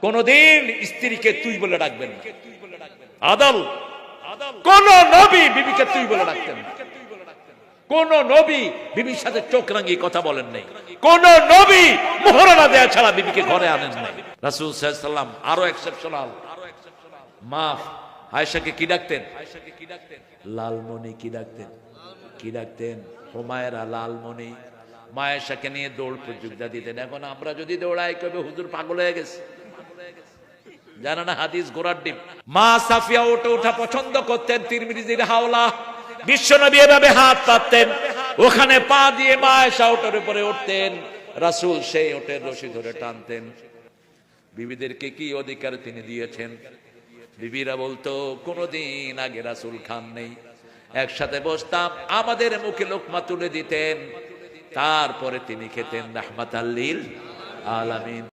কোনদিন স্ত্রীকে তুই বলে ডাকবেন না। আদল কোন নবী বিবিকে তুই বলে ডাকতেন না। কোন নবী বিবির সাথে চোখ রাঙিয়ে কথা বলেন নাই। কোন নবী মোহরানা দেয়া ছাড়া বিবিকে ঘরে আনেন নাই। রাসূল সাল্লাল্লাহু আলাইহি ওয়াসাল্লাম আরো এক্সেপশনাল। মা আয়েশাকে কি ডাকতেন? লালমণি। কি ডাকতেন? কি ডাকতেন? হুমায়রা লালমণি। মা আয়েশাকে নিয়ে দৌড় প্রতিযোগিতা দিতেন। এখন আমরা যদি দৌড়াই কবে হুজুর পাগল হয়ে গেছে। জানা না হাদিস গোড়ার ডিম। মা সাফিয়া ওটা ওঠা পছন্দ করতেন। তিরমিজির হাওলা বিশ্বনবী এভাবে হাত পাততেন, ওখানে পা দিয়ে মা আয়েশা ওটার উপরে উঠতেন, রাসূল সেই ওটের রশি ধরে টানতেন। বিবিদেরকে কি অধিকার তিনি দিয়েছেন? বিবিরা বলতো কোনদিন আগে রাসূল খান নেই। একসাথে বসতাম, আমাদের মুখে লোকমা তুলে দিতেন, তারপরে তিনি খেতেন। রাহমাতাল লিল আলামিন।